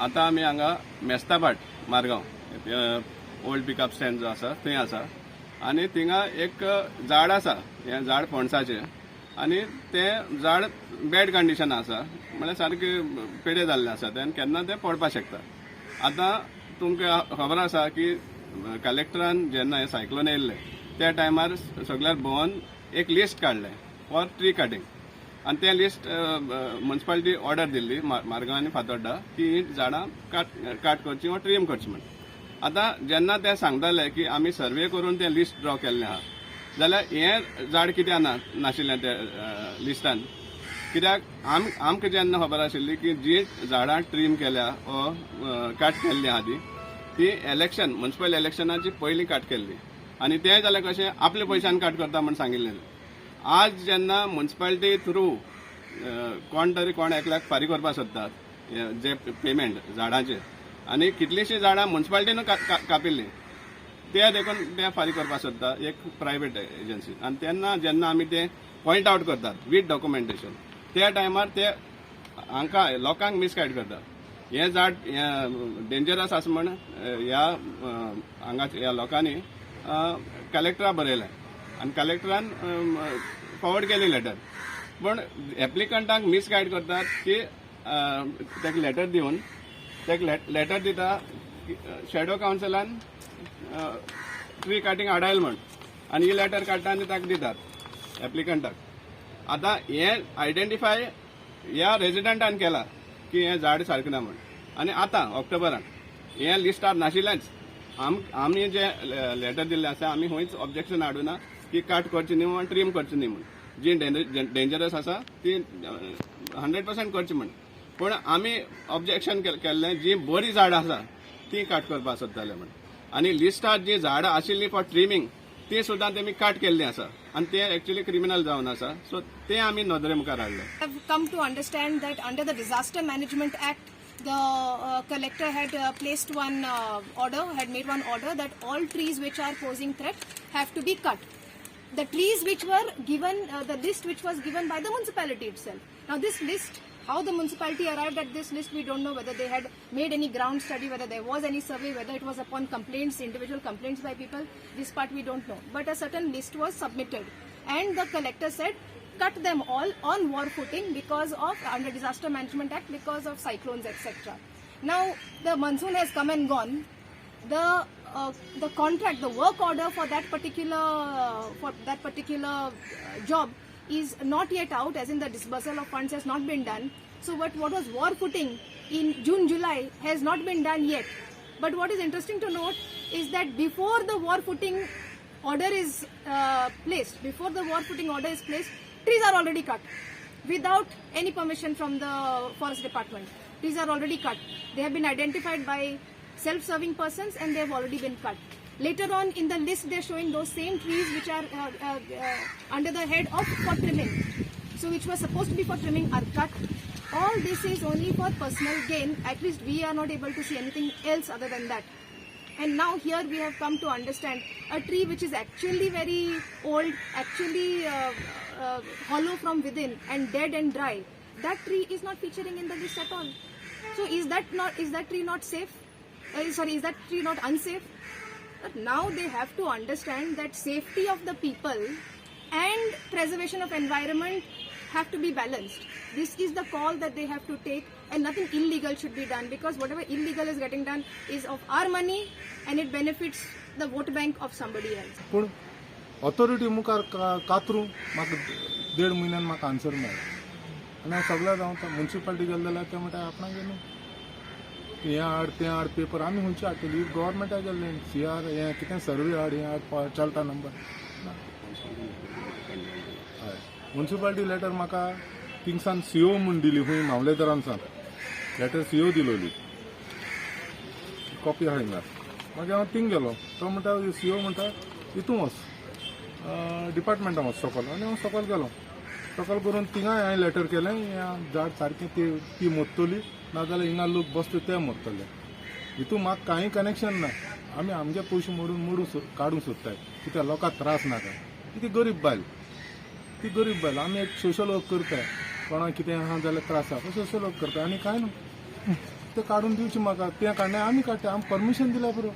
आता आमी हांगा Mestabhat Margao old pickup stand जो आसा थंय आसा आनी थिंगा एक झाड आसा हें झाड पणसाचें आनी तें झाड बॅड कंडिशन आसा म्हळ्यार सारकें पेडे जाल्लें आसा तें केन्ना तें पडपाक शकता. आतां तुमकां खबर आसा की कलेक्टरान जेन्ना हें सायक्लोन येयल्लें त्या टायमार सगळ्यार भोंवन एक लिस्ट काडलें फॉर ट्री कटींग आनी तें list municipality order Delhi Margao आनी फातोड्डा की ही झाडां काट करची वा ट्रीम करची म्हण. आतां जेन्ना ते सांगताले की आमी सर्वे करून तें लिस्ट ड्रॉ केल्लें आहा जाल्यार हें झाड कित्याक नाशिल्लें त्या लिस्टान. कित्याक आमकां जेन्ना खबर आशिल्ली की जी झाडां ट्रीम केल्या वा काट केल्ली आहा ती इलेक्शन म्युनिसिपल इलेक्शनाची पयलीं काट केल्ली आनी तें जाल्यार कशें आपल्या पयशान काट करता म्हण सांगिल्लें. आज जेन्ना म्युनिसिपालिटी थ्रू कोण एकल्याक फारीक करपाक सोदतात जे पेमेंट झाडांचे आनी कितलींशीं झाडां म्युनिसिपालिटीन कापिल्लीं ते देखून ते फारीक करपाक सोदता एक प्रायवेट एजन्सी आनी तेन्ना जेन्ना आमी ते पॉयंट आवट करतात वीथ डॉक्युमेंटेशन त्या टायमार ते हांकां लोकांक मिसगायड करतात. हें झाड डेंजरस आसा म्हण ह्या हांगा ह्या लोकांनी कलेक्टराक बरयलें आनी कलेक्टरान फॉवर्ड केली लेटर पण एप्लिकंटांक मिसगायड करतात की ताका लेटर दिवन ताका लेटर दिता शॅडो कावन्सिलान ट्री कटींग हाडायल म्हण आनी ही लेटर काडटा आनी ताका दितात एप्लिकंटाक. आतां हें आयडेंटिफाय ह्या रेजिडेंटान केला की हें झाड सारकें ना म्हण आनी आतां ऑक्टोबरान हें लिस्टार नाशिल्लेंच आमी जे लेटर दिल्लें आसा आमी खंयच ऑब्जेक्शन हाडूना की काट करची न्ही म्हण ट्रीम करची न्ही म्हण जी डेंजरस आसा ती 100% करची म्हण. पूण आमी ऑब्जेक्शन केल्लें जी बरी झाडां आसा ती काट करपाक सोदताले म्हण आनी लिस्टार जी झाडां आशिल्लीं फॉर ट्रिमींग ती सुद्दां तेमी काट केल्लीं आसा आनी ते एक्चुअली क्रिमिनल जावन आसा सो ते आमी नदरे मुखार हाडले. I've come to understand that under the Disaster Management Act, the collector had placed one order, had made one order that all trees which are posing threat have to be cut. The trees which were given, the list which was given by the municipality itself. Now this list, how the municipality arrived at this list, we don't know whether they had made any ground study, whether there was any survey, whether it was upon complaints, individual complaints by people. This part we don't know. But a certain list was submitted and the collector said, cut them all on war footing because of, under Disaster Management Act, because of cyclones, etc. Now the monsoon has come and gone. The contract, the work order for that particular job is not yet out, as in the disbursal of funds has not been done. So what was war footing in June, July has not been done yet. But what is interesting to note is that before the war footing order is placed, trees are already cut without any permission from the forest department. Trees are already cut. They have been identified by self-serving persons and they have already been cut. Later on in the list they are showing those same trees which are under the head of for trimming. So which were supposed to be for trimming are cut. All this is only for personal gain. At least we are not able to see anything else other than that. And now here we have come to understand a tree which is actually very old, actually hollow from within and dead and dry. That tree is not featuring in the list at all. So is that tree not safe? Is that tree not unsafe? But now they have to understand that safety of the people and preservation of environment have to be balanced. This is the call that they have to take, and nothing illegal should be done, because whatever illegal is getting done is of our money and it benefits the vote bank of somebody else. पूण authority मुखार कातरूं म्हाका 1.5 म्हयन्यान म्हाका answer मेळ्ळा आनी हांव सगळ्याक हांव म्युनिसिपालिटी गेले जाल्यार ते म्हणटा आपणाक गेलो हें हाड तें हाड पेपर आमी खंयची हाडटली गव्हर्मेंटाक गेल्ले CR हें कितें सर्वे हाड हें हाड चलता नंबर हय म्युनिसिपालिटी लेटर म्हाका थिंगसान CO म्हूण दिली खंय मामलेदारांसान लेटर CO दिलोली कॉपी आहा हिंगा मागीर हांव थिंग गेलो तो म्हणटा CO म्हणटा हितूं वच डिपार्टमेंटान वच सकयल आनी हांव सकयल गेलो सकयल करून थिंगाय हांवें लेटर केलें हें झाड सारकें ती मोडटली नाजाल्यार हिंगा लोक बसता ते मोडटले हितून म्हाका कांय कनेक्शन ना आमी आमचे पयशे मोडून काडूंक सोदताय कित्याक लोकांक त्रास नाका ती गरीब बायल आमी एक सोशल वर्क करताय कोणाक कितें आहा जाल्यार त्रास आहा सोशल वर्क करता आनी कांय न्हू ते काढून दिवचे म्हाका ते काडणे आमी काडटा आमी परमिशन दिल्या पुरो